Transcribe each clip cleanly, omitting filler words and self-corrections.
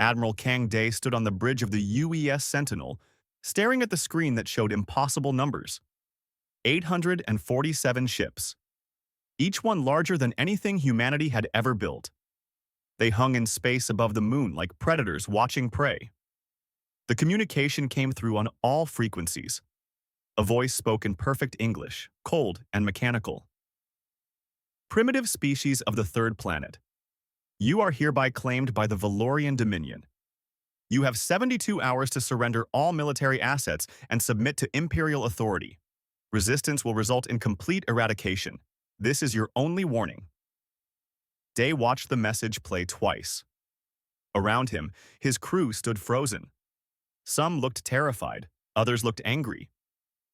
Admiral Kang Day stood on the bridge of the UES Sentinel, staring at the screen that showed impossible numbers. 847 ships, each one larger than anything humanity had ever built. They hung in space above the moon like predators watching prey. The communication came through on all frequencies. A voice spoke in perfect English, cold and mechanical. Primitive species of the third planet. You are hereby claimed by the Valorian Dominion. You have 72 hours to surrender all military assets and submit to Imperial authority. Resistance will result in complete eradication. This is your only warning. Day watched the message play twice. Around him, his crew stood frozen. Some looked terrified, others looked angry.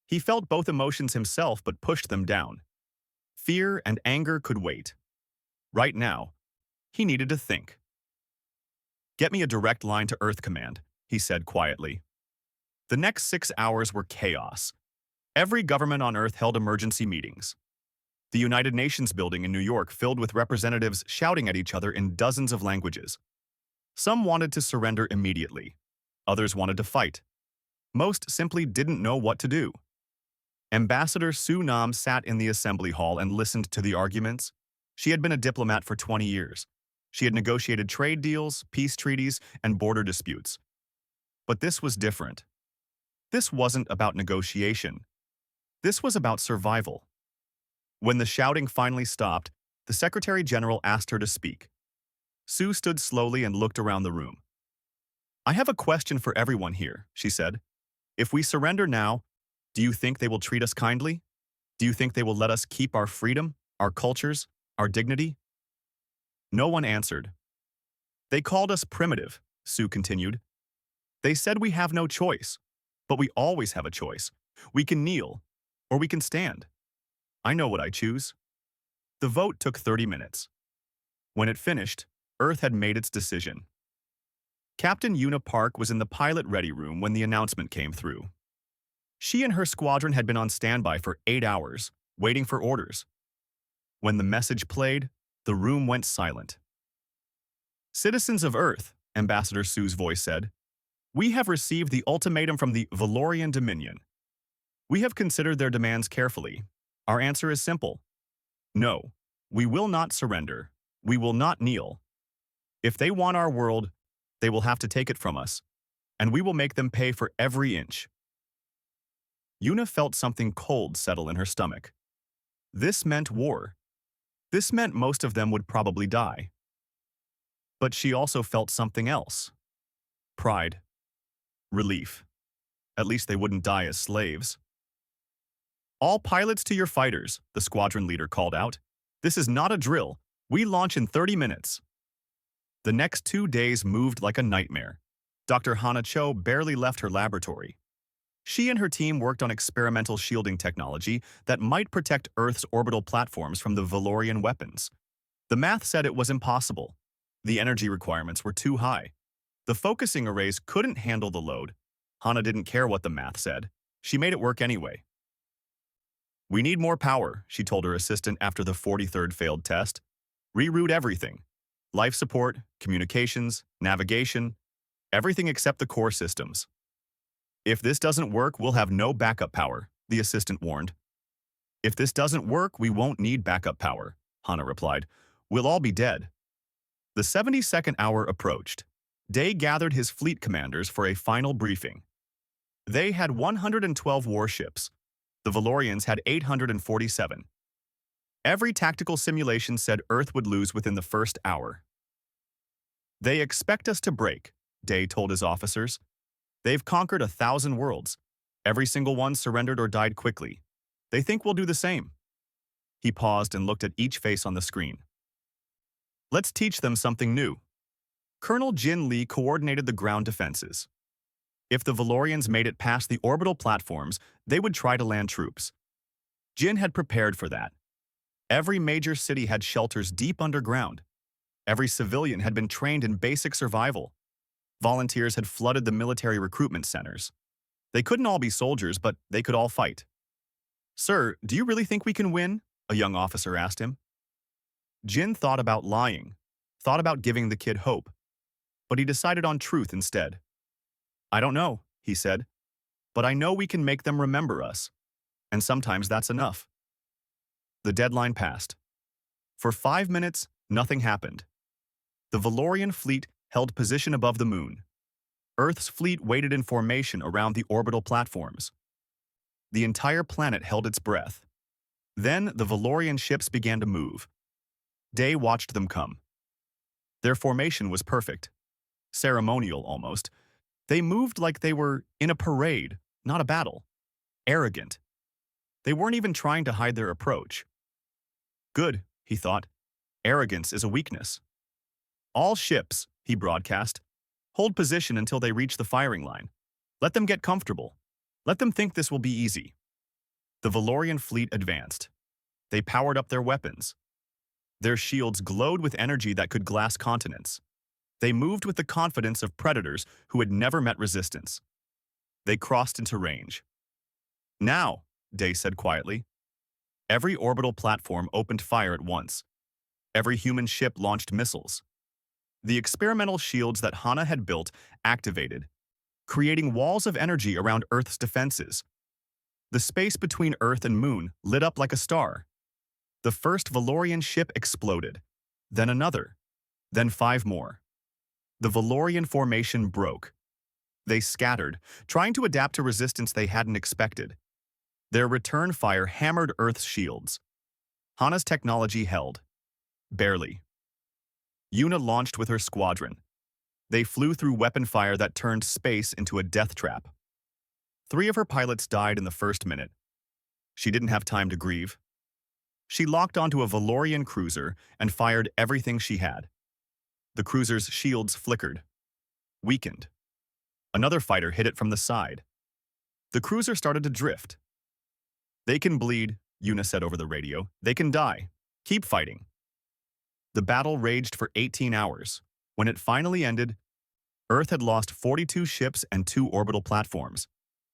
He felt both emotions himself but pushed them down. Fear and anger could wait. Right now, he needed to think. "Get me a direct line to Earth Command," he said quietly. The next 6 hours were chaos. Every government on Earth held emergency meetings. The United Nations building in New York filled with representatives shouting at each other in dozens of languages. Some wanted to surrender immediately. Others wanted to fight. Most simply didn't know what to do. Ambassador Su Nam sat in the assembly hall and listened to the arguments. She had been a diplomat for 20 years. She had negotiated trade deals, peace treaties, and border disputes. But this was different. This wasn't about negotiation. This was about survival. When the shouting finally stopped, the Secretary General asked her to speak. Sue stood slowly and looked around the room. "I have a question for everyone here," she said. "If we surrender now, do you think they will treat us kindly? Do you think they will let us keep our freedom, our cultures, our dignity?" No one answered. "They called us primitive," Sue continued. "They said we have no choice, but we always have a choice. We can kneel, or we can stand. I know what I choose." The vote took 30 minutes. When it finished, Earth had made its decision. Captain Una Park was in the pilot ready room when the announcement came through. She and her squadron had been on standby for 8 hours, waiting for orders. When the message played, the room went silent. "Citizens of Earth," Ambassador Sue's voice said, "we have received the ultimatum from the Valorian Dominion. We have considered their demands carefully. Our answer is simple. No, we will not surrender. We will not kneel. If they want our world, they will have to take it from us, and we will make them pay for every inch." Una felt something cold settle in her stomach. This meant war. This meant most of them would probably die. But she also felt something else. Pride. Relief. At least they wouldn't die as slaves. "All pilots to your fighters," the squadron leader called out. "This is not a drill. We launch in 30 minutes. The next 2 days moved like a nightmare. Dr. Hana Cho barely left her laboratory. She and her team worked on experimental shielding technology that might protect Earth's orbital platforms from the Valorian weapons. The math said it was impossible. The energy requirements were too high. The focusing arrays couldn't handle the load. Hana didn't care what the math said. She made it work anyway. "We need more power," she told her assistant after the 43rd failed test. "Reroute everything. Life support, communications, navigation, everything except the core systems." "If this doesn't work, we'll have no backup power," the assistant warned. "If this doesn't work, we won't need backup power," Hana replied. "We'll all be dead." The 72nd hour approached. Day gathered his fleet commanders for a final briefing. They had 112 warships. The Valorians had 847. Every tactical simulation said Earth would lose within the first hour. "They expect us to break," Day told his officers. "They've conquered 1,000 worlds. Every single one surrendered or died quickly. They think we'll do the same." He paused and looked at each face on the screen. "Let's teach them something new." Colonel Jin Lee coordinated the ground defenses. If the Valorians made it past the orbital platforms, they would try to land troops. Jin had prepared for that. Every major city had shelters deep underground. Every civilian had been trained in basic survival. Volunteers had flooded the military recruitment centers. They couldn't all be soldiers, but they could all fight. "Sir, do you really think we can win?" a young officer asked him. Jin thought about lying, thought about giving the kid hope. but he decided on truth instead. "I don't know," he said, "but I know we can make them remember us, and sometimes that's enough." The deadline passed. For 5 minutes, nothing happened. The Valorian fleet held position above the moon. Earth's fleet waited in formation around the orbital platforms. The entire planet held its breath. Then the Valorian ships began to move. Day watched them come. Their formation was perfect. Ceremonial, almost. They moved like they were in a parade, not a battle. Arrogant. They weren't even trying to hide their approach. Good, he thought. Arrogance is a weakness. All ships, he broadcast, hold position until they reach the firing line. Let them get comfortable. Let them think this will be easy. The Valorian fleet advanced. They powered up their weapons. Their shields glowed with energy that could glass continents. They moved with the confidence of predators who had never met resistance. They crossed into range. "Now," Day said quietly. Every orbital platform opened fire at once. Every human ship launched missiles. The experimental shields that Hana had built activated, creating walls of energy around Earth's defenses. The space between Earth and Moon lit up like a star. The first Valorian ship exploded, then another, then 5 more. The Valorian formation broke. They scattered, trying to adapt to resistance they hadn't expected. Their return fire hammered Earth's shields. Hana's technology held. Barely. Yuna launched with her squadron. They flew through weapon fire that turned space into a death trap. 3 of her pilots died in the first minute. She didn't have time to grieve. She locked onto a Valorian cruiser and fired everything she had. The cruiser's shields flickered, weakened. Another fighter hit it from the side. The cruiser started to drift. "They can bleed," Yuna said over the radio. "They can die. Keep fighting." The battle raged for 18 hours. When it finally ended, Earth had lost 42 ships and 2 orbital platforms.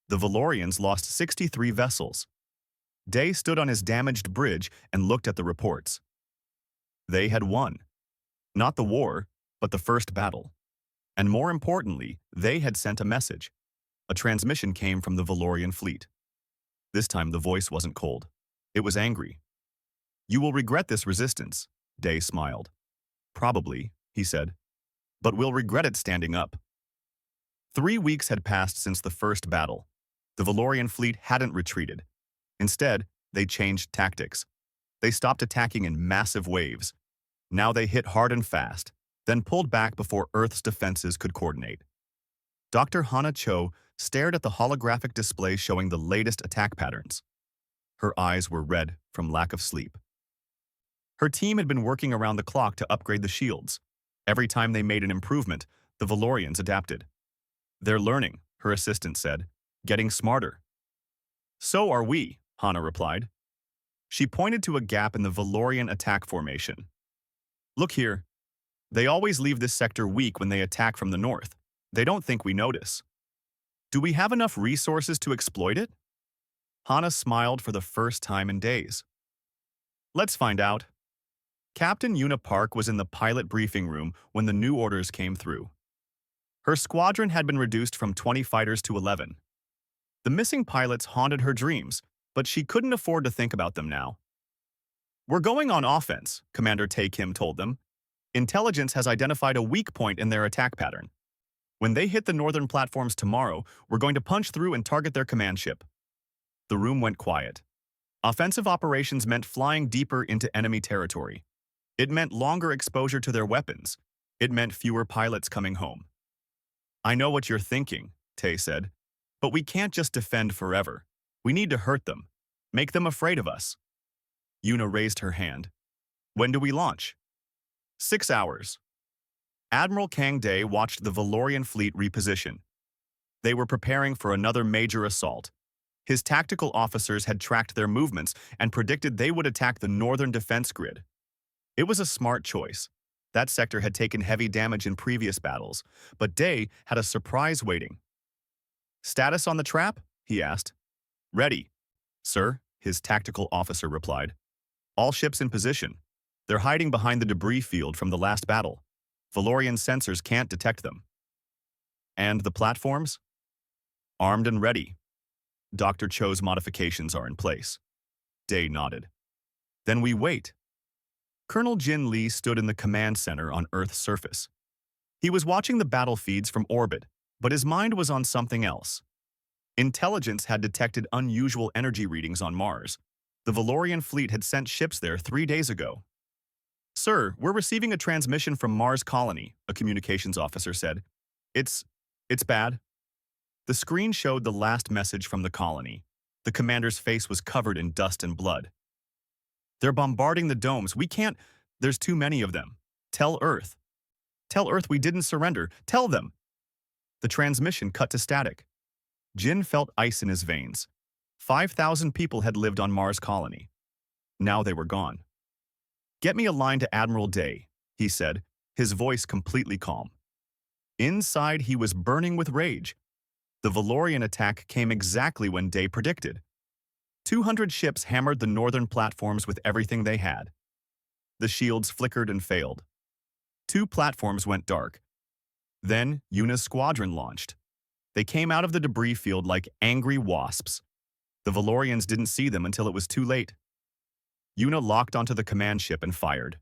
The Valorians lost 63 vessels. Day stood on his damaged bridge and looked at the reports. They had won. Not the war, but the first battle. And more importantly, they had sent a message. A transmission came from the Valorian fleet. This time the voice wasn't cold. It was angry. "You will regret this resistance," Day smiled. "Probably," he said. "But we'll regret it standing up." 3 weeks had passed since the first battle. The Valorian fleet hadn't retreated. Instead, they changed tactics. They stopped attacking in massive waves. Now they hit hard and fast, then pulled back before Earth's defenses could coordinate. Dr. Hana Cho stared at the holographic display showing the latest attack patterns. Her eyes were red from lack of sleep. Her team had been working around the clock to upgrade the shields. Every time they made an improvement, the Valorians adapted. "They're learning," her assistant said, "getting smarter." "So are we," Hana replied. She pointed to a gap in the Valorian attack formation. "Look here. They always leave this sector weak when they attack from the north. They don't think we notice. Do we have enough resources to exploit it?" Hana smiled for the first time in days. "Let's find out." Captain Yuna Park was in the pilot briefing room when the new orders came through. Her squadron had been reduced from 20 fighters to 11. The missing pilots haunted her dreams, but she couldn't afford to think about them now. "We're going on offense," Commander Tae Kim told them. "Intelligence has identified a weak point in their attack pattern. When they hit the northern platforms tomorrow, we're going to punch through and target their command ship." The room went quiet. Offensive operations meant flying deeper into enemy territory. It meant longer exposure to their weapons. It meant fewer pilots coming home. "I know what you're thinking," Tae said, "but we can't just defend forever. We need to hurt them. Make them afraid of us." Yuna raised her hand. "When do we launch?" 6 hours. Admiral Kang Dae watched the Valorian fleet reposition. They were preparing for another major assault. His tactical officers had tracked their movements and predicted they would attack the northern defense grid. It was a smart choice. That sector had taken heavy damage in previous battles, but Dae had a surprise waiting. "Status on the trap?" he asked. "Ready, sir," his tactical officer replied. "All ships in position. They're hiding behind the debris field from the last battle. Valorian sensors can't detect them. And the platforms? Armed and ready. Dr. Cho's modifications are in place. Day nodded. Then we wait. Colonel Jin Lee stood in the command center on Earth's surface. He was watching the battle feeds from orbit, but his mind was on something else. Intelligence had detected unusual energy readings on Mars. The Valorian fleet had sent ships there 3 days ago. "Sir, we're receiving a transmission from Mars Colony," a communications officer said. It's bad." The screen showed the last message from the colony. The commander's face was covered in dust and blood. "They're bombarding the domes. We can't. There's too many of them. Tell Earth. Tell Earth we didn't surrender. Tell them." The transmission cut to static. Jin felt ice in his veins. 5,000 people had lived on Mars Colony. Now they were gone. "Get me a line to Admiral Day," he said, his voice completely calm. Inside, he was burning with rage. The Valorian attack came exactly when Day predicted. 200 ships hammered the northern platforms with everything they had. The shields flickered and failed. 2 platforms went dark. Then, Yuna's squadron launched. They came out of the debris field like angry wasps. The Valorians didn't see them until it was too late. Yuna locked onto the command ship and fired.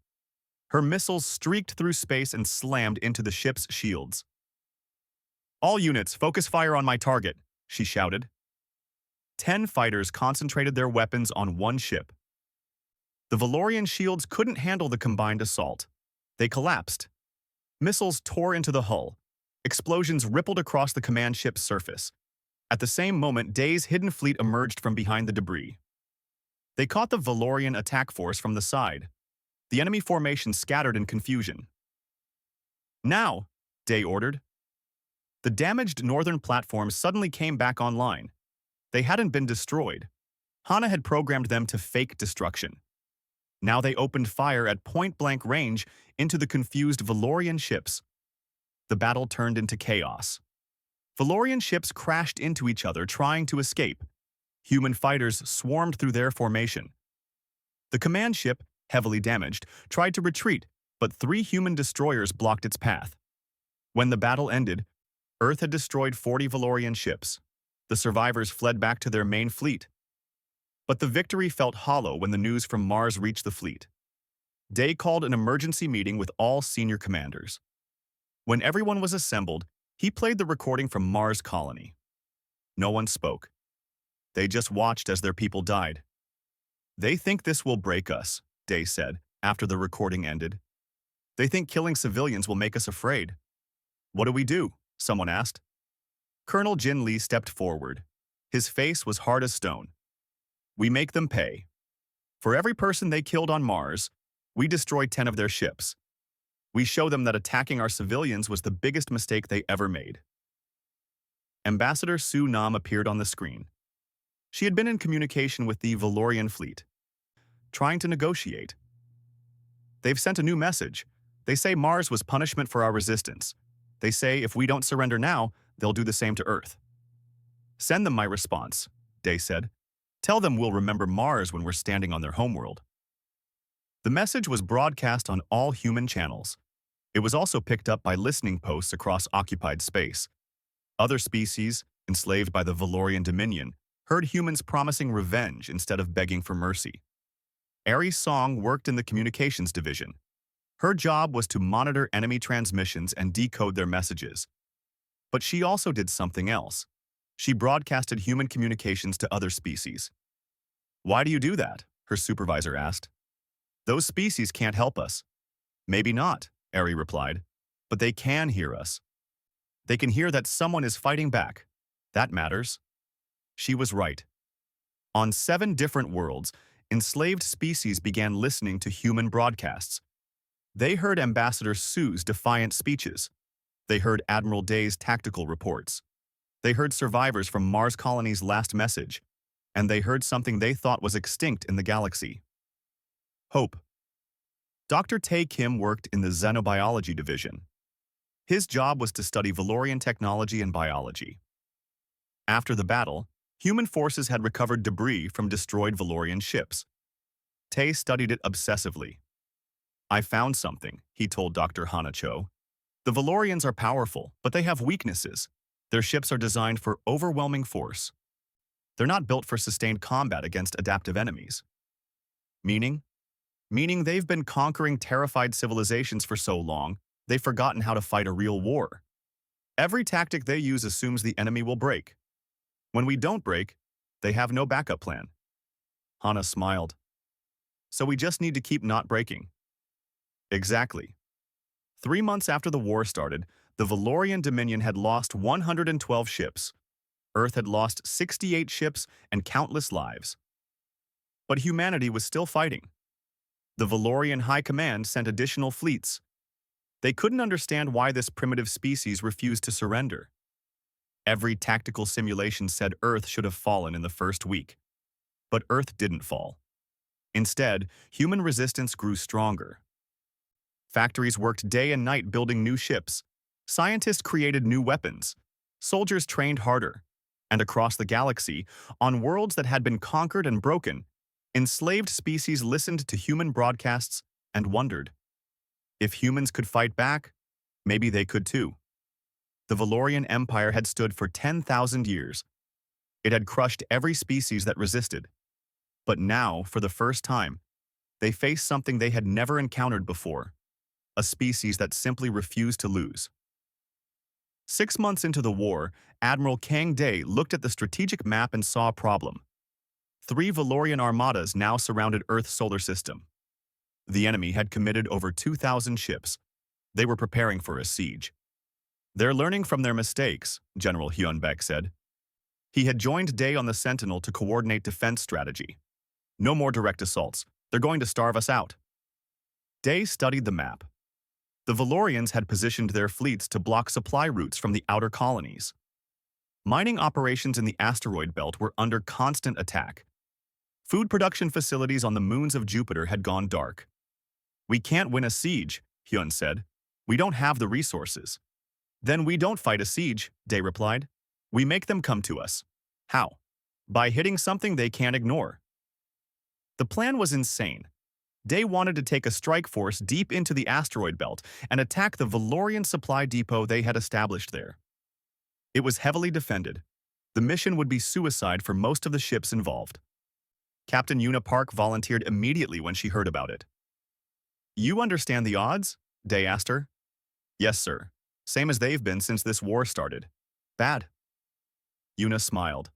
Her missiles streaked through space and slammed into the ship's shields. "All units, focus fire on my target," she shouted. 10 fighters concentrated their weapons on one ship. The Valorian shields couldn't handle the combined assault. They collapsed. Missiles tore into the hull. Explosions rippled across the command ship's surface. At the same moment, Day's hidden fleet emerged from behind the debris. They caught the Valorian attack force from the side. The enemy formation scattered in confusion. "Now," Day ordered. The damaged northern platforms suddenly came back online. They hadn't been destroyed. Hana had programmed them to fake destruction. Now they opened fire at point-blank range into the confused Valorian ships. The battle turned into chaos. Valorian ships crashed into each other trying to escape. Human fighters swarmed through their formation. The command ship, heavily damaged, tried to retreat, but 3 human destroyers blocked its path. When the battle ended, Earth had destroyed 40 Valorian ships. The survivors fled back to their main fleet. But the victory felt hollow when the news from Mars reached the fleet. Day called an emergency meeting with all senior commanders. When everyone was assembled, he played the recording from Mars Colony. No one spoke. They just watched as their people died. "They think this will break us," Day said, after the recording ended. "They think killing civilians will make us afraid." "What do we do?" someone asked. Colonel Jin Lee stepped forward. His face was hard as stone. "We make them pay. For every person they killed on Mars, we destroy 10 of their ships. We show them that attacking our civilians was the biggest mistake they ever made." Ambassador Su Nam appeared on the screen. She had been in communication with the Valorian fleet, trying to negotiate. "They've sent a new message. They say Mars was punishment for our resistance. They say if we don't surrender now, they'll do the same to Earth." "Send them my response," Day said. "Tell them we'll remember Mars when we're standing on their homeworld." The message was broadcast on all human channels. It was also picked up by listening posts across occupied space. Other species, enslaved by the Valorian Dominion, heard humans promising revenge instead of begging for mercy. Aries Song worked in the communications division. Her job was to monitor enemy transmissions and decode their messages. But she also did something else. She broadcasted human communications to other species. "Why do you do that?" her supervisor asked. "Those species can't help us." "Maybe not," Aerie replied, "but they can hear us. They can hear that someone is fighting back. That matters." She was right. On 7 different worlds, enslaved species began listening to human broadcasts. They heard Ambassador Su's defiant speeches. They heard Admiral Day's tactical reports. They heard survivors from Mars Colony's last message. And they heard something they thought was extinct in the galaxy. Hope. Dr. Tae Kim worked in the Xenobiology division. His job was to study Valorian technology and biology. After the battle, human forces had recovered debris from destroyed Valorian ships. Tae studied it obsessively. "I found something," he told Dr. Hanacho. The Valorians are powerful, but they have weaknesses. Their ships are designed for overwhelming force. They're not built for sustained combat against adaptive enemies. Meaning? Meaning they've been conquering terrified civilizations for so long, they've forgotten how to fight a real war. Every tactic they use assumes the enemy will break. When we don't break, they have no backup plan. Hana smiled. So we just need to keep not breaking. Exactly. 3 months after the war started, the Valorian Dominion had lost 112 ships. Earth had lost 68 ships and countless lives. But humanity was still fighting. The Valorian High Command sent additional fleets. They couldn't understand why this primitive species refused to surrender. Every tactical simulation said Earth should have fallen in the first week. But Earth didn't fall. Instead, human resistance grew stronger. Factories worked day and night building new ships. Scientists created new weapons. Soldiers trained harder. And across the galaxy, on worlds that had been conquered and broken, enslaved species listened to human broadcasts and wondered. If humans could fight back, maybe they could too. The Valorian Empire had stood for 10,000 years. It had crushed every species that resisted. But now, for the first time, they faced something they had never encountered before, a species that simply refused to lose. 6 months into the war, Admiral Kang Day looked at the strategic map and saw a problem. 3 Valorian armadas now surrounded Earth's solar system. The enemy had committed over 2,000 ships. They were preparing for a siege. They're learning from their mistakes, General Hyunbaek said. He had joined Day on the Sentinel to coordinate defense strategy. No more direct assaults. They're going to starve us out. Day studied the map. The Valorians had positioned their fleets to block supply routes from the outer colonies. Mining operations in the asteroid belt were under constant attack. Food production facilities on the moons of Jupiter had gone dark. We can't win a siege, Hyun said. We don't have the resources. Then we don't fight a siege, Day replied. We make them come to us. How? By hitting something they can't ignore. The plan was insane. Day wanted to take a strike force deep into the asteroid belt and attack the Valorian supply depot they had established there. It was heavily defended. The mission would be suicide for most of the ships involved. Captain Yuna Park volunteered immediately when she heard about it. You understand the odds? Day asked her. Yes, sir. Same as they've been since this war started. Bad. Yuna smiled.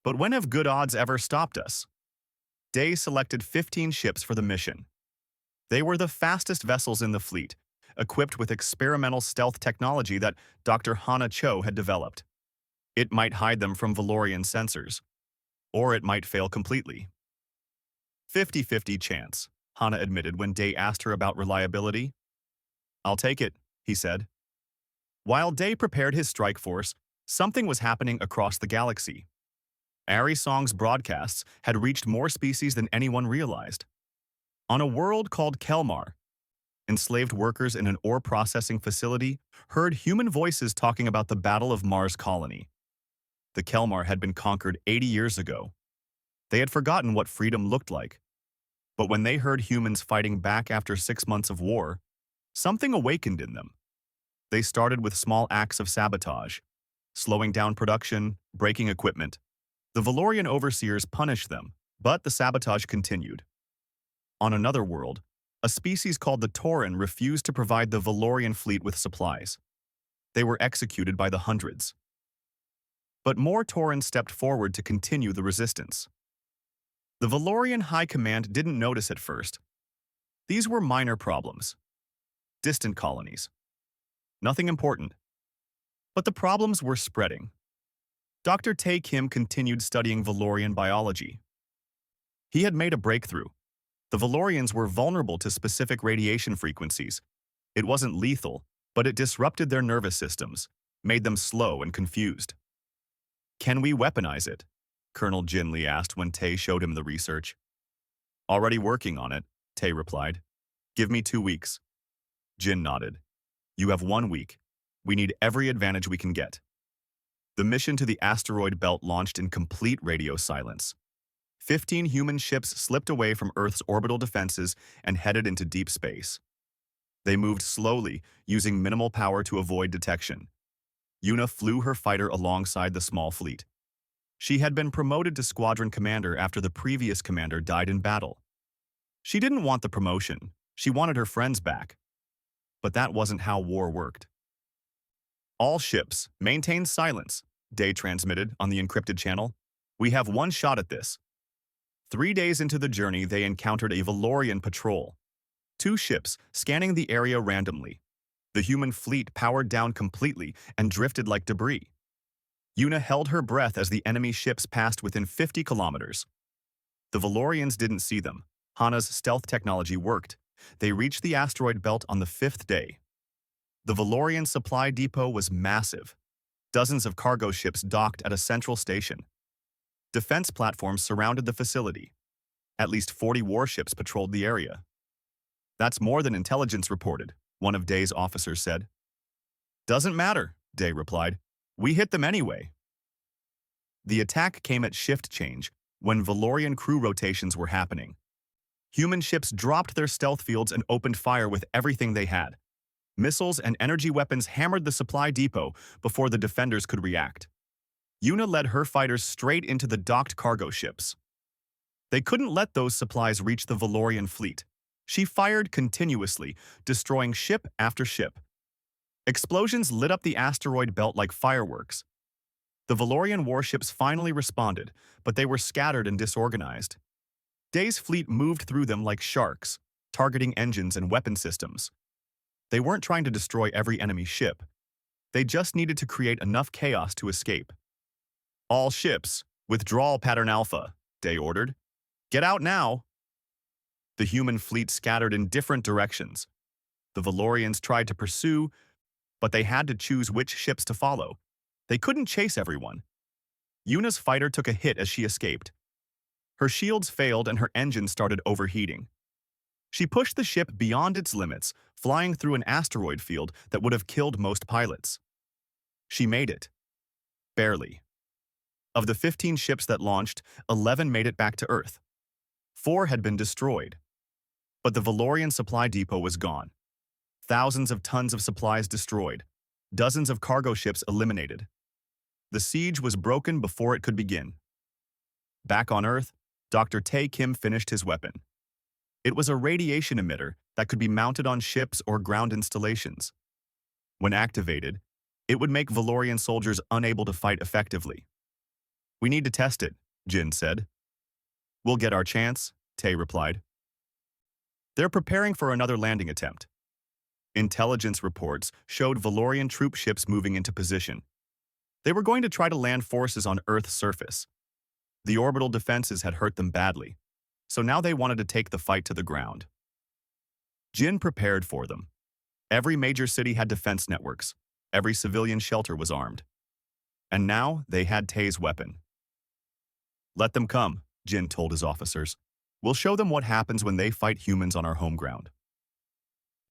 But when have good odds ever stopped us? Day selected 15 ships for the mission. They were the fastest vessels in the fleet, equipped with experimental stealth technology that Dr. Hana Cho had developed. It might hide them from Valorian sensors, or it might fail completely. 50-50 chance, Hana admitted when Day asked her about reliability. I'll take it, he said. While Day prepared his strike force, something was happening across the galaxy. Arisong's broadcasts had reached more species than anyone realized. On a world called Kelmar, enslaved workers in an ore processing facility heard human voices talking about the Battle of Mars colony. The Kelmar had been conquered 80 years ago. They had forgotten what freedom looked like. But when they heard humans fighting back after 6 months of war, something awakened in them. They started with small acts of sabotage, slowing down production, breaking equipment. The Valorian overseers punished them, but the sabotage continued. On another world, a species called the Tauren refused to provide the Valorian fleet with supplies. They were executed by the hundreds. But more Tauren stepped forward to continue the resistance. The Valorian High Command didn't notice at first. These were minor problems. Distant colonies. Nothing important. But the problems were spreading. Dr. Tae Kim continued studying Valorian biology. He had made a breakthrough. The Valorians were vulnerable to specific radiation frequencies. It wasn't lethal, but it disrupted their nervous systems, made them slow and confused. Can we weaponize it? Colonel Jin Lee asked when Tae showed him the research. Already working on it, Tae replied. Give me 2 weeks. Jin nodded. You have 1 week. We need every advantage we can get. The mission to the asteroid belt launched in complete radio silence. 15 human ships slipped away from Earth's orbital defenses and headed into deep space. They moved slowly, using minimal power to avoid detection. Yuna flew her fighter alongside the small fleet. She had been promoted to squadron commander after the previous commander died in battle. She didn't want the promotion. She wanted her friends back. But that wasn't how war worked. All ships, maintain silence, Day transmitted on the encrypted channel. We have one shot at this. 3 days into the journey, they encountered a Valorian patrol. 2 ships, scanning the area randomly. The human fleet powered down completely and drifted like debris. Yuna held her breath as the enemy ships passed within 50 kilometers. The Valorians didn't see them. Hana's stealth technology worked. They reached the asteroid belt on the 5th day. The Valorian supply depot was massive. Dozens of cargo ships docked at a central station. Defense platforms surrounded the facility. At least 40 warships patrolled the area. That's more than intelligence reported, one of Day's officers said. Doesn't matter, Day replied. We hit them anyway. The attack came at shift change, when Valorian crew rotations were happening. Human ships dropped their stealth fields and opened fire with everything they had. Missiles and energy weapons hammered the supply depot before the defenders could react. Yuna led her fighters straight into the docked cargo ships. They couldn't let those supplies reach the Valorian fleet. She fired continuously, destroying ship after ship. Explosions lit up the asteroid belt like fireworks. The Valorian warships finally responded, but they were scattered and disorganized. Day's fleet moved through them like sharks, targeting engines and weapon systems. They weren't trying to destroy every enemy ship. They just needed to create enough chaos to escape. All ships, withdrawal pattern Alpha, Day ordered. Get out now! The human fleet scattered in different directions. The Valorians tried to pursue, but they had to choose which ships to follow. They couldn't chase everyone. Yuna's fighter took a hit as she escaped. Her shields failed and her engine started overheating. She pushed the ship beyond its limits, flying through an asteroid field that would have killed most pilots. She made it. Barely. Of the 15 ships that launched, 11 made it back to Earth. 4 had been destroyed. But the Valorian supply depot was gone. Thousands of tons of supplies destroyed. Dozens of cargo ships eliminated. The siege was broken before it could begin. Back on Earth, Dr. Tae Kim finished his weapon. It was a radiation emitter that could be mounted on ships or ground installations. When activated, it would make Valorian soldiers unable to fight effectively. We need to test it, Jin said. We'll get our chance, Tae replied. They're preparing for another landing attempt. Intelligence reports showed Valorian troop ships moving into position. They were going to try to land forces on Earth's surface. The orbital defenses had hurt them badly, so now they wanted to take the fight to the ground. Jin prepared for them. Every major city had defense networks. Every civilian shelter was armed. And now they had Tae's weapon. Let them come, Jin told his officers. We'll show them what happens when they fight humans on our home ground.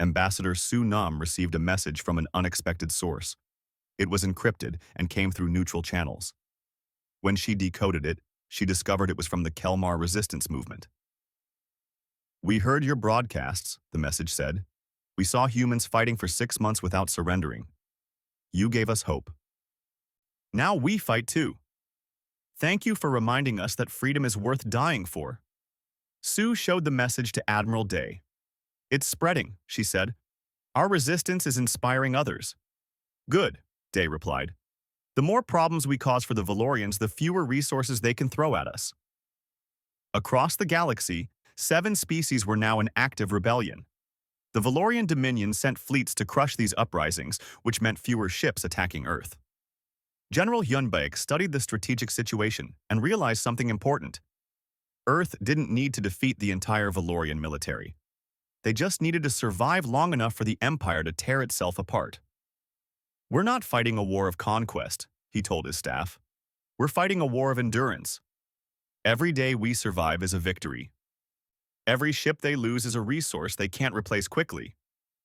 Ambassador Su Nam received a message from an unexpected source. It was encrypted and came through neutral channels. When she decoded it, she discovered it was from the Kelmar resistance movement. We heard your broadcasts, the message said. We saw humans fighting for 6 months without surrendering. You gave us hope. Now we fight too. Thank you for reminding us that freedom is worth dying for. Sue showed the message to Admiral Day. It's spreading, she said. Our resistance is inspiring others. Good, Day replied. The more problems we cause for the Valorians, the fewer resources they can throw at us. Across the galaxy, 7 species were now in active rebellion. The Valorian Dominion sent fleets to crush these uprisings, which meant fewer ships attacking Earth. General Hyunbaek studied the strategic situation and realized something important. Earth didn't need to defeat the entire Valorian military. They just needed to survive long enough for the Empire to tear itself apart. We're not fighting a war of conquest, he told his staff. We're fighting a war of endurance. Every day we survive is a victory. Every ship they lose is a resource they can't replace quickly.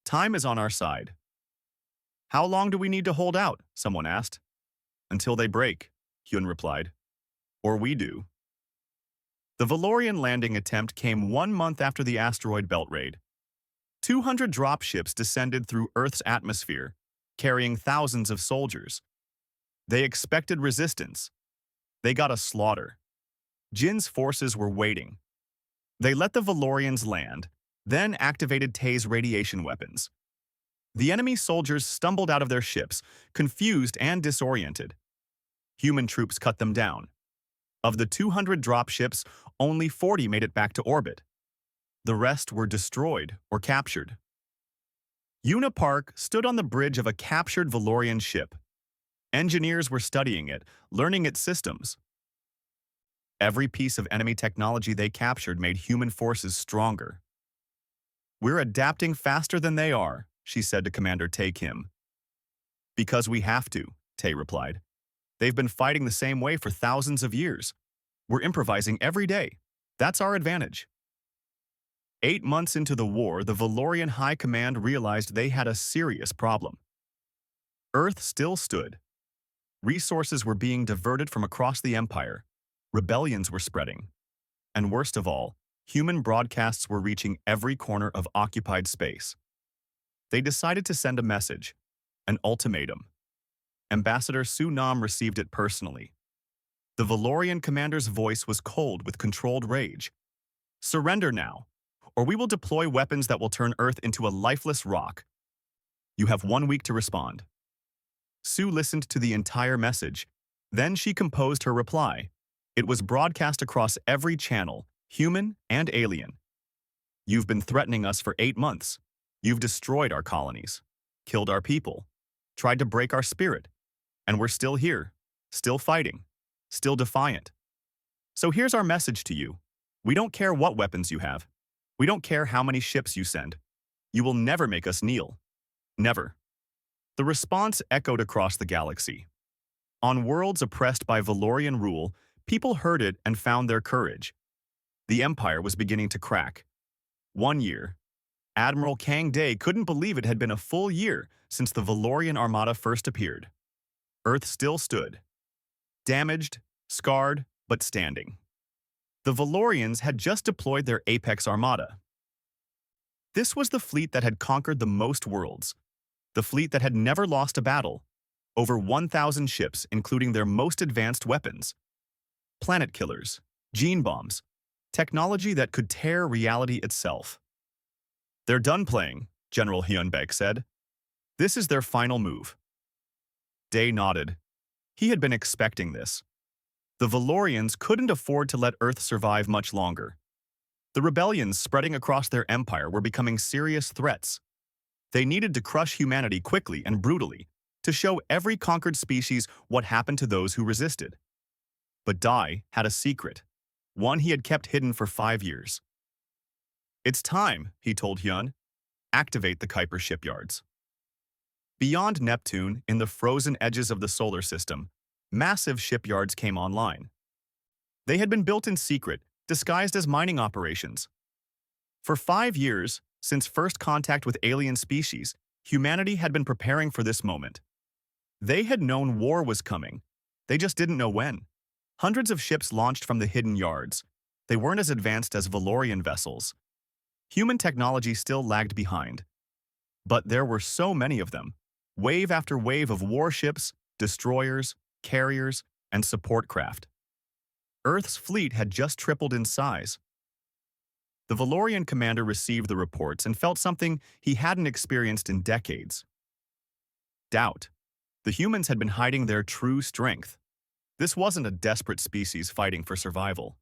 Time is on our side. How long do we need to hold out? Someone asked. Until they break, Hyun replied. Or we do. The Valorian landing attempt came 1 month after the asteroid belt raid. 200 dropships descended through Earth's atmosphere, carrying thousands of soldiers. They expected resistance. They got a slaughter. Jin's forces were waiting. They let the Valorians land, then activated Tay's radiation weapons. The enemy soldiers stumbled out of their ships, confused and disoriented. Human troops cut them down. Of the 200 dropships, only 40 made it back to orbit. The rest were destroyed or captured. Una Park stood on the bridge of a captured Valorian ship. Engineers were studying it, learning its systems. Every piece of enemy technology they captured made human forces stronger. "We're adapting faster than they are," she said to Commander Tay Kim. "Because we have to," Tay replied. "They've been fighting the same way for thousands of years. We're improvising every day. That's our advantage." 8 months into the war, the Valorian High Command realized they had a serious problem. Earth still stood. Resources were being diverted from across the Empire. Rebellions were spreading. And worst of all, human broadcasts were reaching every corner of occupied space. They decided to send a message, an ultimatum. Ambassador Su Nam received it personally. The Valorian commander's voice was cold with controlled rage. "Surrender now, or we will deploy weapons that will turn Earth into a lifeless rock. You have 1 week to respond." Su listened to the entire message. Then she composed her reply. It was broadcast across every channel, human and alien. "You've been threatening us for 8 months. You've destroyed our colonies, killed our people, tried to break our spirit, and we're still here, still fighting, still defiant. So here's our message to you. We don't care what weapons you have. We don't care how many ships you send. You will never make us kneel. Never." The response echoed across the galaxy. On worlds oppressed by Valorian rule, people heard it and found their courage. The Empire was beginning to crack. 1 year. Admiral Kang Day couldn't believe it had been a full year since the Valorian Armada first appeared. Earth still stood. Damaged, scarred, but standing. The Valorians had just deployed their Apex Armada. This was the fleet that had conquered the most worlds. The fleet that had never lost a battle. Over 1,000 ships, including their most advanced weapons. Planet killers, gene bombs, technology that could tear reality itself. "They're done playing," General Hyunbaek said. "This is their final move." Day nodded. He had been expecting this. The Valorians couldn't afford to let Earth survive much longer. The rebellions spreading across their empire were becoming serious threats. They needed to crush humanity quickly and brutally to show every conquered species what happened to those who resisted. But Dai had a secret, one he had kept hidden for 5 years. "It's time," he told Hyun. "Activate the Kuiper shipyards." Beyond Neptune, in the frozen edges of the solar system, massive shipyards came online. They had been built in secret, disguised as mining operations. For 5 years, since first contact with alien species, humanity had been preparing for this moment. They had known war was coming. They just didn't know when. Hundreds of ships launched from the hidden yards. They weren't as advanced as Valorian vessels. Human technology still lagged behind. But there were so many of them. Wave after wave of warships, destroyers, carriers, and support craft. Earth's fleet had just tripled in size. The Valorian commander received the reports and felt something he hadn't experienced in decades. Doubt. The humans had been hiding their true strength. This wasn't a desperate species fighting for survival.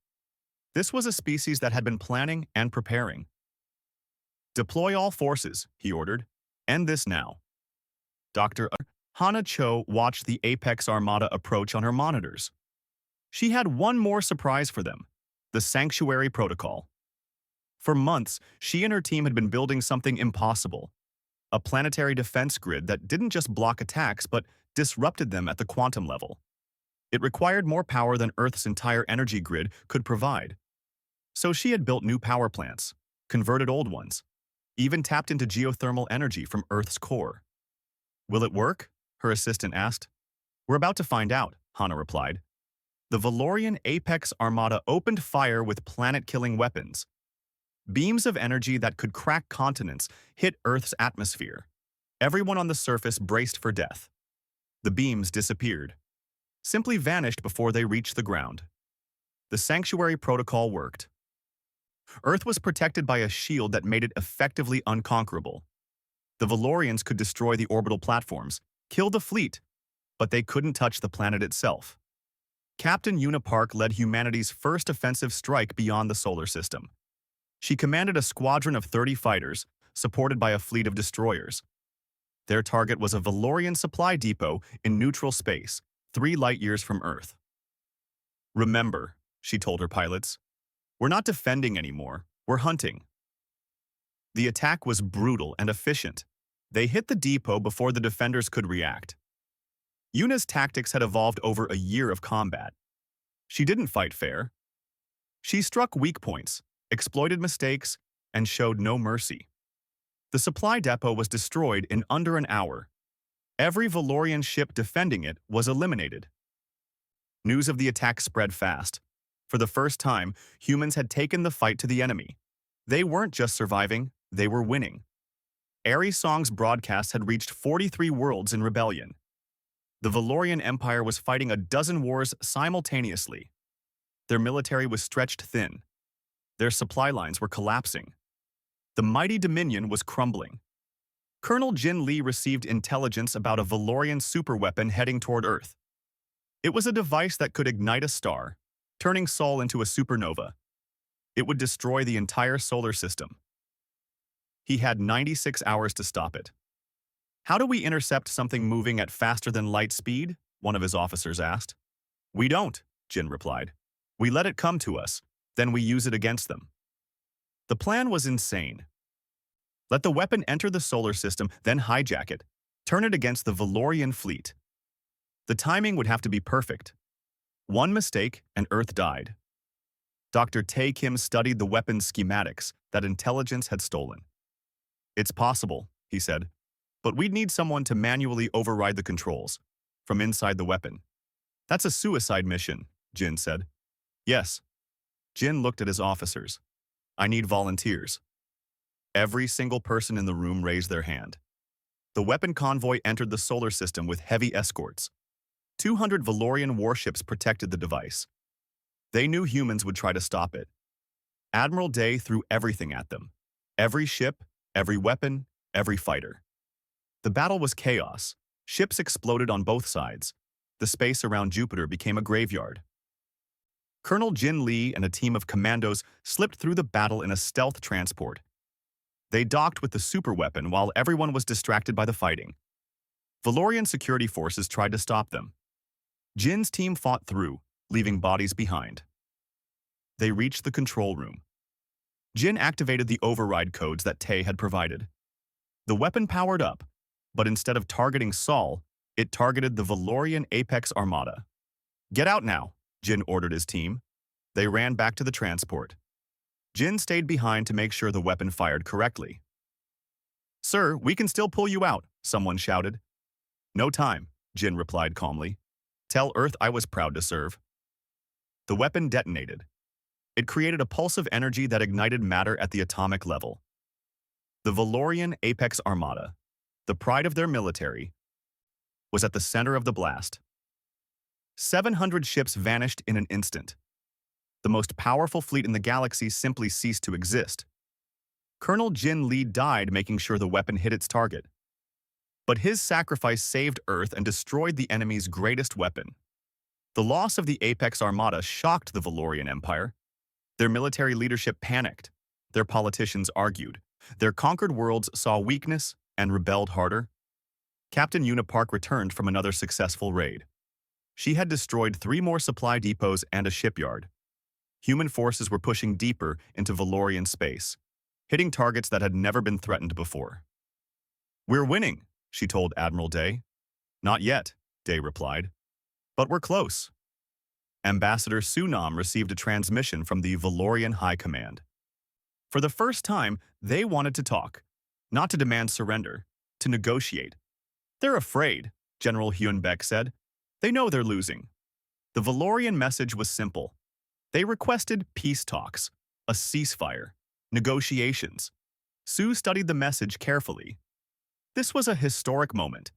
This was a species that had been planning and preparing. "Deploy all forces," he ordered. "End this now." Dr. Hana Cho watched the Apex Armada approach on her monitors. She had one more surprise for them: the Sanctuary Protocol. For months, she and her team had been building something impossible, a planetary defense grid that didn't just block attacks but disrupted them at the quantum level. It required more power than Earth's entire energy grid could provide. So she had built new power plants, converted old ones, even tapped into geothermal energy from Earth's core. "Will it work?" her assistant asked. "We're about to find out," Hana replied. The Valorian Apex Armada opened fire with planet-killing weapons. Beams of energy that could crack continents hit Earth's atmosphere. Everyone on the surface braced for death. The beams disappeared, simply vanished before they reached the ground. The sanctuary protocol worked. Earth was protected by a shield that made it effectively unconquerable. The Valorians could destroy the orbital platforms, kill the fleet, but they couldn't touch the planet itself. Captain Una Park led humanity's first offensive strike beyond the solar system. She commanded a squadron of 30 fighters, supported by a fleet of destroyers. Their target was a Valorian supply depot in neutral space, 3 light-years from Earth. "Remember," she told her pilots, "we're not defending anymore, we're hunting." The attack was brutal and efficient. They hit the depot before the defenders could react. Una's tactics had evolved over a year of combat. She didn't fight fair. She struck weak points, exploited mistakes, and showed no mercy. The supply depot was destroyed in under an hour. Every Valorian ship defending it was eliminated. News of the attack spread fast. For the first time, humans had taken the fight to the enemy. They weren't just surviving, they were winning. Airy Song's broadcast had reached 43 worlds in rebellion. The Valorian Empire was fighting a dozen wars simultaneously. Their military was stretched thin. Their supply lines were collapsing. The mighty Dominion was crumbling. Colonel Jin Lee received intelligence about a Valorian superweapon heading toward Earth. It was a device that could ignite a star, turning Sol into a supernova. It would destroy the entire solar system. He had 96 hours to stop it. "How do we intercept something moving at faster than light speed?" one of his officers asked. "We don't," Jin replied. "We let it come to us, then we use it against them." The plan was insane. Let the weapon enter the solar system, then hijack it, turn it against the Valorian fleet. The timing would have to be perfect. One mistake, and Earth died. Dr. Tae Kim studied the weapon's schematics that intelligence had stolen. "It's possible," he said, "but we'd need someone to manually override the controls from inside the weapon." "That's a suicide mission," Jin said. "Yes." Jin looked at his officers. "I need volunteers." Every single person in the room raised their hand. The weapon convoy entered the solar system with heavy escorts. 200 Valorian warships protected the device. They knew humans would try to stop it. Admiral Day threw everything at them. Every ship, every weapon, every fighter. The battle was chaos. Ships exploded on both sides. The space around Jupiter became a graveyard. Colonel Jin Lee and a team of commandos slipped through the battle in a stealth transport. They docked with the superweapon while everyone was distracted by the fighting. Valorian security forces tried to stop them. Jin's team fought through, leaving bodies behind. They reached the control room. Jin activated the override codes that Tae had provided. The weapon powered up, but instead of targeting Sol, it targeted the Valorian Apex Armada. "Get out now," Jin ordered his team. They ran back to the transport. Jin stayed behind to make sure the weapon fired correctly. "Sir, we can still pull you out," someone shouted. "No time," Jin replied calmly. "Tell Earth I was proud to serve." The weapon detonated. It created a pulse of energy that ignited matter at the atomic level. The Valorian Apex Armada, the pride of their military, was at the center of the blast. 700 ships vanished in an instant. The most powerful fleet in the galaxy simply ceased to exist. Colonel Jin Lee died making sure the weapon hit its target. But his sacrifice saved Earth and destroyed the enemy's greatest weapon. The loss of the Apex Armada shocked the Valorian Empire. Their military leadership panicked. Their politicians argued. Their conquered worlds saw weakness and rebelled harder. Captain Una Park returned from another successful raid. She had destroyed 3 more supply depots and a shipyard. Human forces were pushing deeper into Valorian space, hitting targets that had never been threatened before. "We're winning," she told Admiral Day. "Not yet," Day replied. "But we're close." Ambassador Sunam received a transmission from the Valorian High Command. For the first time, they wanted to talk, not to demand surrender, to negotiate. "They're afraid," General Hyun Baek said. "They know they're losing." The Valorian message was simple. They requested peace talks, a ceasefire, Negotiations. Sue studied the message carefully. This was a historic moment.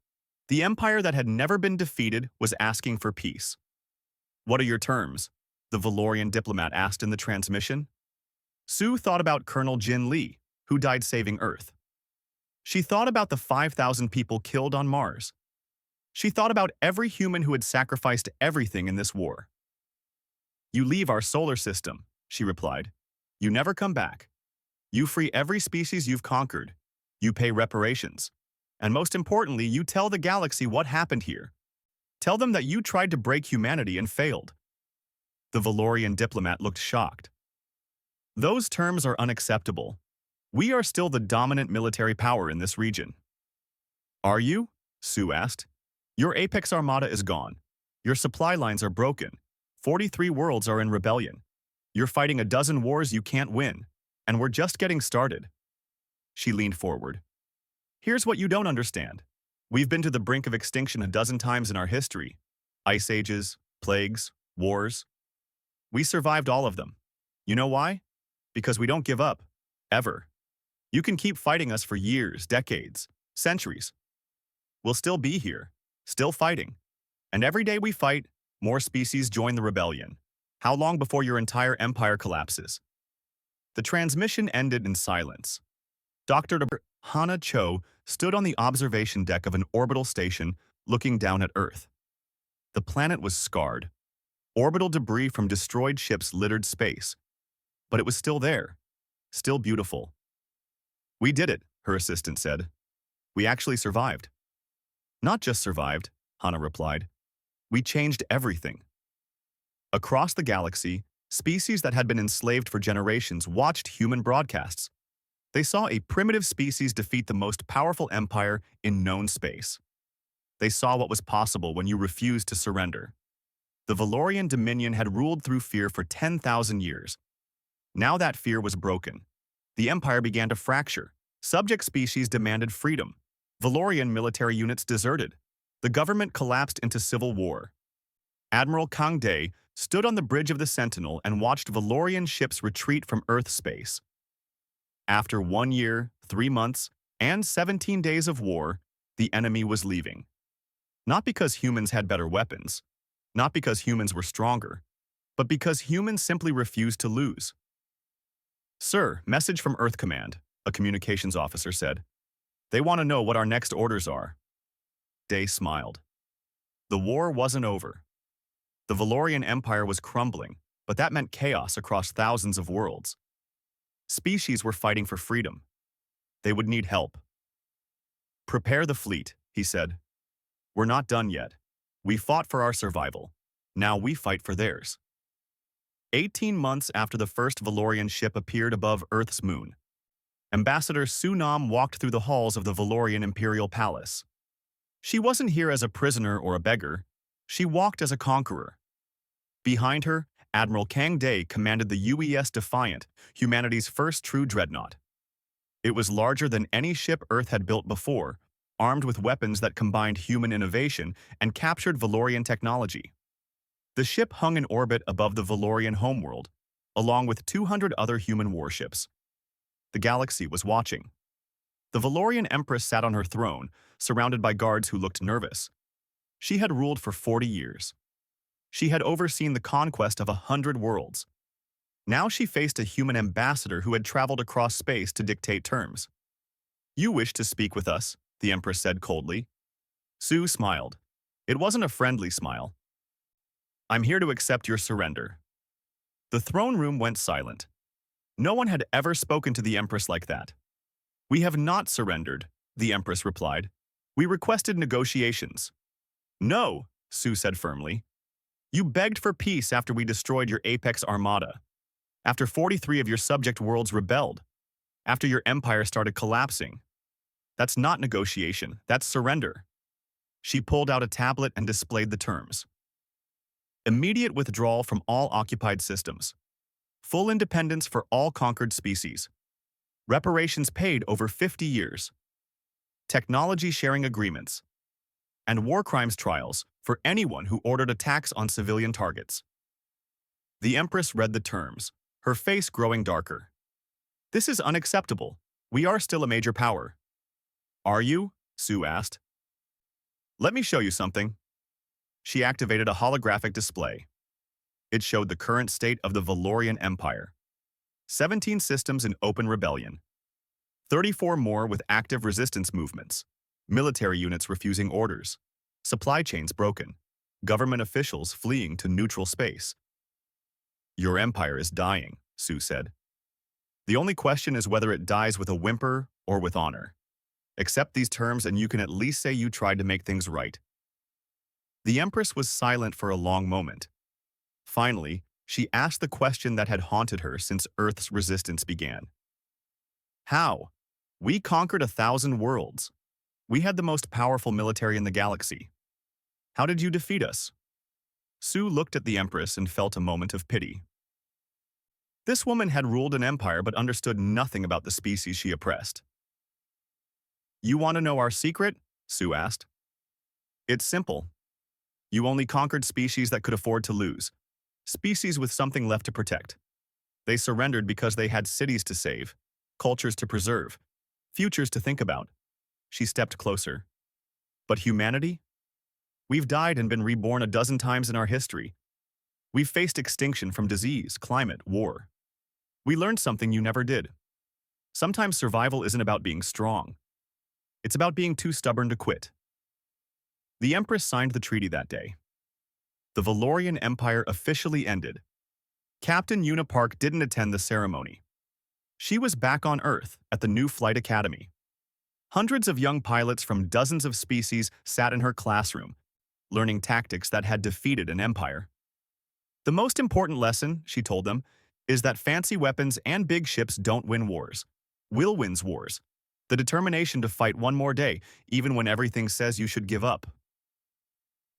The empire that had never been defeated was asking for peace. "What are your terms?" the Valorian diplomat asked in the transmission. Sue thought about Colonel Jin Lee, who died saving Earth. She thought about the 5,000 people killed on Mars. She thought about every human who had sacrificed everything in this war. "You leave our solar system," she replied. "You never come back. You free every species you've conquered. You pay reparations. And most importantly, you tell the galaxy what happened here. Tell them that you tried to break humanity and failed." The Valorian diplomat looked shocked. "Those terms are unacceptable. We are still the dominant military power in this region." "Are you?" Sue asked. "Your Apex Armada is gone. Your supply lines are broken. 43 worlds are in rebellion. You're fighting a dozen wars you can't win. And we're just getting started." She leaned forward. "Here's what you don't understand. We've been to the brink of extinction a dozen times in our history. Ice ages, plagues, wars. We survived all of them. You know why? Because we don't give up. Ever. You can keep fighting us for years, decades, centuries. We'll still be here, still fighting. And every day we fight, more species join the rebellion. How long before your entire empire collapses?" The transmission ended in silence. Dr. Hana Cho stood on the observation deck of an orbital station looking down at Earth. The planet was scarred. Orbital debris from destroyed ships littered space. But it was still there, still beautiful. "We did it," her assistant said. "We actually survived." "Not just survived," Hana replied. "We changed everything." Across the galaxy, species that had been enslaved for generations watched human broadcasts. They saw a primitive species defeat the most powerful empire in known space. They saw what was possible when you refused to surrender. The Valorian Dominion had ruled through fear for 10,000 years. Now that fear was broken. The empire began to fracture. Subject species demanded freedom. Valorian military units deserted. The government collapsed into civil war. Admiral Kang Dae stood on the bridge of the Sentinel and watched Valorian ships retreat from Earth space. After 1 year, 3 months, and 17 days of war, the enemy was leaving. Not because humans had better weapons, not because humans were stronger, but because humans simply refused to lose. "Sir, message from Earth Command," a communications officer said. "They want to know what our next orders are." Day smiled. The war wasn't over. The Valorian Empire was crumbling, but that meant chaos across thousands of worlds. Species were fighting for freedom. They would need help. "Prepare the fleet," he said. "We're not done yet. We fought for our survival. Now we fight for theirs." 18 months after the first Valorian ship appeared above Earth's moon, Ambassador Su Nam walked through the halls of the Valorian Imperial Palace. She wasn't here as a prisoner or a beggar. She walked as a conqueror. Behind her, Admiral Kang Dae commanded the UES Defiant, humanity's first true dreadnought. It was larger than any ship Earth had built before, armed with weapons that combined human innovation and captured Valorian technology. The ship hung in orbit above the Valorian homeworld, along with 200 other human warships. The galaxy was watching. The Valorian Empress sat on her throne, surrounded by guards who looked nervous. She had ruled for 40 years. She had overseen the conquest of 100 worlds. Now she faced a human ambassador who had traveled across space to dictate terms. "You wish to speak with us," the Empress said coldly. Sue smiled. It wasn't a friendly smile. "I'm here to accept your surrender." The throne room went silent. No one had ever spoken to the Empress like that. "We have not surrendered," the Empress replied. "We requested negotiations." "No," Sue said firmly. "You begged for peace after we destroyed your Apex Armada. After 43 of your subject worlds rebelled. After your empire started collapsing. That's not negotiation, that's surrender." She pulled out a tablet and displayed the terms. Immediate withdrawal from all occupied systems. Full independence for all conquered species. Reparations paid over 50 years. Technology sharing agreements. And war crimes trials for anyone who ordered attacks on civilian targets. The Empress read the terms, her face growing darker. This is unacceptable. We are still a major power. Are you? Sue asked. Let me show you something. She activated a holographic display. It showed the current state of the Valorian Empire. 17 systems in open rebellion. 34 more with active resistance movements. Military units refusing orders. Supply chains broken. Government officials fleeing to neutral space. Your empire is dying, Sue said. The only question is whether it dies with a whimper or with honor. Accept these terms and you can at least say you tried to make things right. The Empress was silent for a long moment. Finally, she asked the question that had haunted her since Earth's resistance began. How? We conquered 1,000 worlds. We had the most powerful military in the galaxy. How did you defeat us? Sue looked at the Empress and felt a moment of pity. This woman had ruled an empire but understood nothing about the species she oppressed. You want to know our secret? Sue asked. It's simple. You only conquered species that could afford to lose. Species with something left to protect. They surrendered because they had cities to save, cultures to preserve, futures to think about. She stepped closer. But humanity? We've died and been reborn a dozen times in our history. We've faced extinction from disease, climate, war. We learned something you never did. Sometimes survival isn't about being strong. It's about being too stubborn to quit. The Empress signed the treaty that day. The Valorian Empire officially ended. Captain Una Park didn't attend the ceremony. She was back on Earth at the new flight academy. Hundreds of young pilots from dozens of species sat in her classroom, learning tactics that had defeated an empire. The most important lesson, she told them, is that fancy weapons and big ships don't win wars. Will wins wars. The determination to fight one more day, even when everything says you should give up.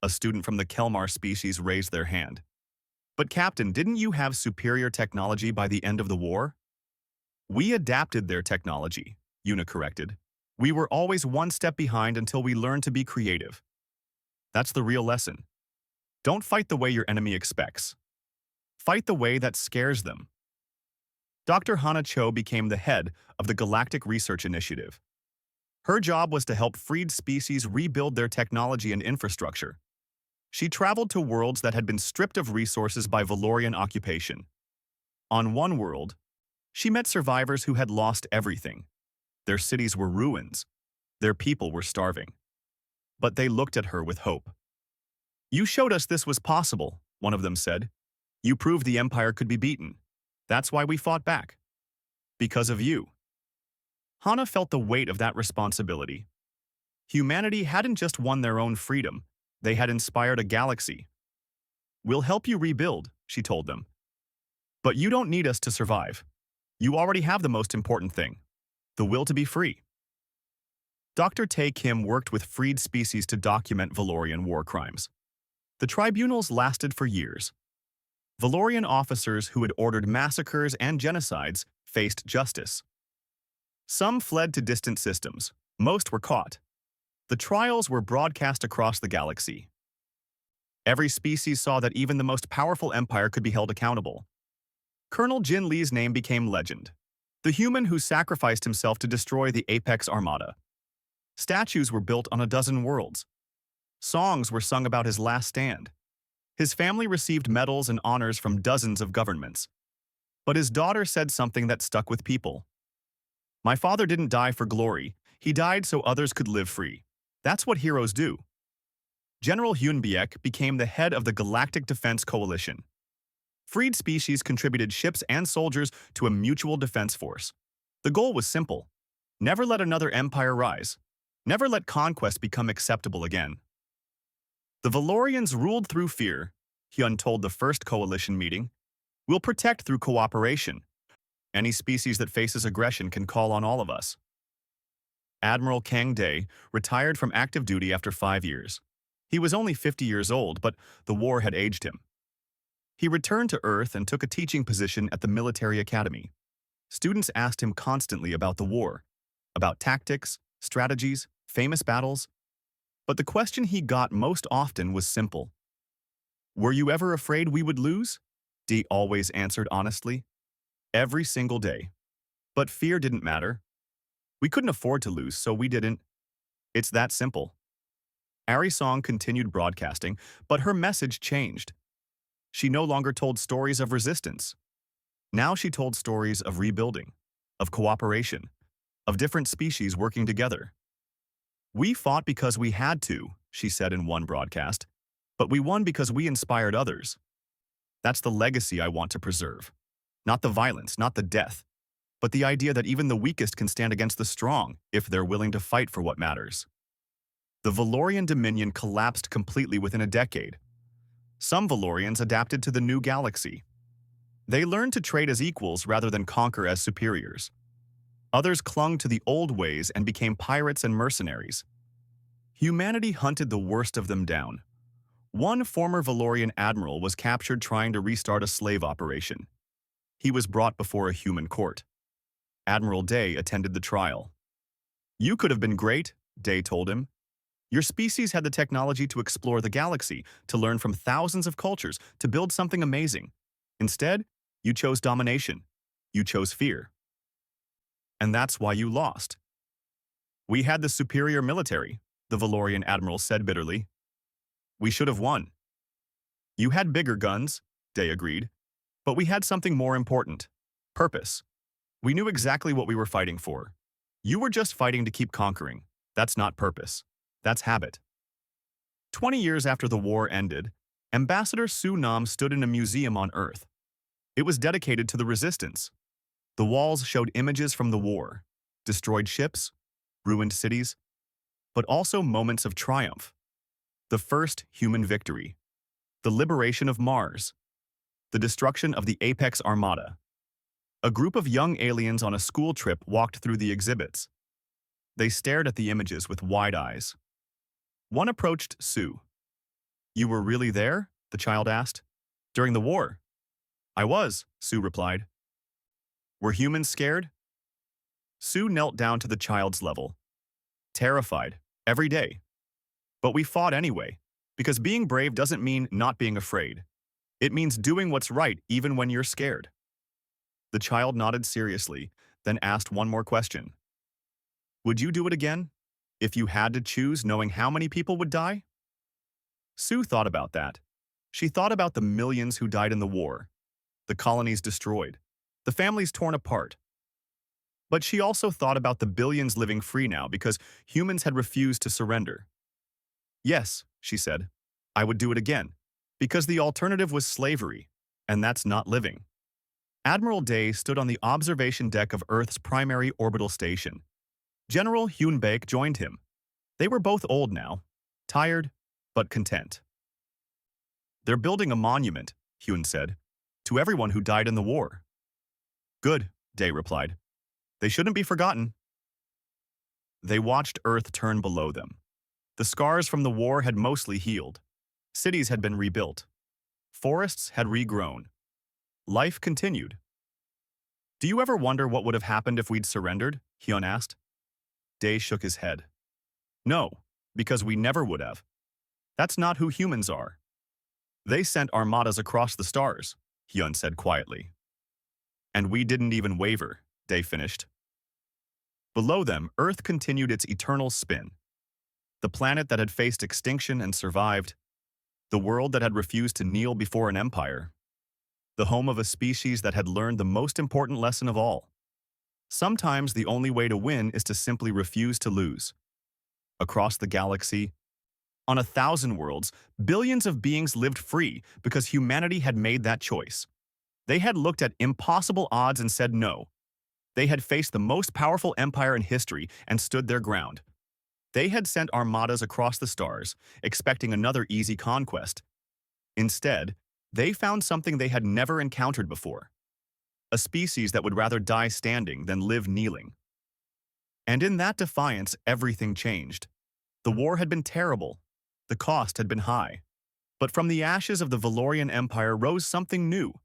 A student from the Kelmar species raised their hand. But Captain, didn't you have superior technology by the end of the war? We adapted their technology, Una corrected. We were always one step behind until we learned to be creative. That's the real lesson. Don't fight the way your enemy expects. Fight the way that scares them. Dr. Hana Cho became the head of the Galactic Research Initiative. Her job was to help freed species rebuild their technology and infrastructure. She traveled to worlds that had been stripped of resources by Valorian occupation. On one world, she met survivors who had lost everything. Their cities were ruins. Their people were starving. But they looked at her with hope. You showed us this was possible, one of them said. You proved the empire could be beaten. That's why we fought back. Because of you. Hana felt the weight of that responsibility. Humanity hadn't just won their own freedom. They had inspired a galaxy. We'll help you rebuild, she told them. But you don't need us to survive. You already have the most important thing, the will to be free. Dr. Tae Kim worked with freed species to document Valorian war crimes. The tribunals lasted for years. Valorian officers who had ordered massacres and genocides faced justice. Some fled to distant systems. Most were caught. The trials were broadcast across the galaxy. Every species saw that even the most powerful empire could be held accountable. Colonel Jin Lee's name became legend. The human who sacrificed himself to destroy the Apex Armada. Statues were built on a dozen worlds. Songs were sung about his last stand. His family received medals and honors from dozens of governments. But his daughter said something that stuck with people. My father didn't die for glory. He died so others could live free. That's what heroes do. General Hyun Biek became the head of the Galactic Defense Coalition. Freed species contributed ships and soldiers to a mutual defense force. The goal was simple. Never let another empire rise. Never let conquest become acceptable again. The Valorians ruled through fear, Hyun told the first coalition meeting. We'll protect through cooperation. Any species that faces aggression can call on all of us. Admiral Kang Dae retired from active duty after 5 years. He was only 50 years old, but the war had aged him. He returned to Earth and took a teaching position at the military academy. Students asked him constantly about the war, about tactics, strategies, famous battles. But the question he got most often was simple. Were you ever afraid we would lose? Dee always answered honestly. Every single day. But fear didn't matter. We couldn't afford to lose, so we didn't. It's that simple. Song continued broadcasting, but her message changed. She no longer told stories of resistance. Now she told stories of rebuilding, of cooperation, of different species working together. We fought because we had to, she said in one broadcast, but we won because we inspired others. That's the legacy I want to preserve. Not the violence, not the death, but the idea that even the weakest can stand against the strong if they're willing to fight for what matters. The Valorian Dominion collapsed completely within a decade. Some Valorians adapted to the new galaxy. They learned to trade as equals rather than conquer as superiors. Others clung to the old ways and became pirates and mercenaries. Humanity hunted the worst of them down. One former Valorian admiral was captured trying to restart a slave operation. He was brought before a human court. Admiral Day attended the trial. "You could have been great," Day told him. "Your species had the technology to explore the galaxy, to learn from thousands of cultures, to build something amazing. Instead, you chose domination. You chose fear. And that's why you lost." "We had the superior military," the Valorian admiral said bitterly. "We should have won." "You had bigger guns," Day agreed. "But we had something more important. Purpose. We knew exactly what we were fighting for. You were just fighting to keep conquering. That's not purpose. That's habit." 20 years after the war ended, Ambassador Su Nam stood in a museum on Earth. It was dedicated to the resistance. The walls showed images from the war, destroyed ships, ruined cities, but also moments of triumph. The first human victory, the liberation of Mars, the destruction of the Apex Armada. A group of young aliens on a school trip walked through the exhibits. They stared at the images with wide eyes. One approached Sue. "You were really there?" the child asked. "During the war?" "I was," Sue replied. "Were humans scared?" Sue knelt down to the child's level. "Terrified, every day. But we fought anyway, because being brave doesn't mean not being afraid. It means doing what's right even when you're scared." The child nodded seriously, then asked one more question. "Would you do it again, if you had to choose knowing how many people would die?" Sue thought about that. She thought about the millions who died in the war, the colonies destroyed, the families torn apart. But she also thought about the billions living free now because humans had refused to surrender. "Yes," she said, "I would do it again, because the alternative was slavery, and that's not living." Admiral Day stood on the observation deck of Earth's primary orbital station. General Hyun-baek joined him. They were both old now, tired, but content. "They're building a monument," Hyun said, "to everyone who died in the war." "Good," Day replied. "They shouldn't be forgotten." They watched Earth turn below them. The scars from the war had mostly healed. Cities had been rebuilt. Forests had regrown. Life continued. "Do you ever wonder what would have happened if we'd surrendered?" Hyun asked. Day shook his head. "No, because we never would have. That's not who humans are." "They sent armadas across the stars," Hyun said quietly. "And we didn't even waver," Day finished. Below them, Earth continued its eternal spin. The planet that had faced extinction and survived. The world that had refused to kneel before an empire. The home of a species that had learned the most important lesson of all. Sometimes the only way to win is to simply refuse to lose. Across the galaxy, on 1,000 worlds, billions of beings lived free because humanity had made that choice. They had looked at impossible odds and said no. They had faced the most powerful empire in history and stood their ground. They had sent armadas across the stars, expecting another easy conquest. Instead, they found something they had never encountered before. A species that would rather die standing than live kneeling. And in that defiance, everything changed. The war had been terrible. The cost had been high. But from the ashes of the Valorian Empire rose something new.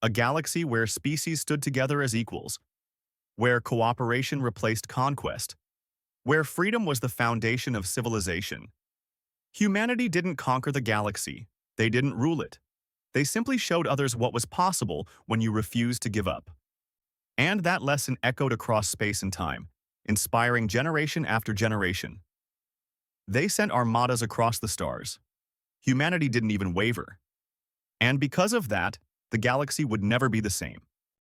A galaxy where species stood together as equals. Where cooperation replaced conquest. Where freedom was the foundation of civilization. Humanity didn't conquer the galaxy. They didn't rule it. They simply showed others what was possible when you refused to give up. And that lesson echoed across space and time, inspiring generation after generation. They sent armadas across the stars. Humanity didn't even waver. And because of that, the galaxy would never be the same.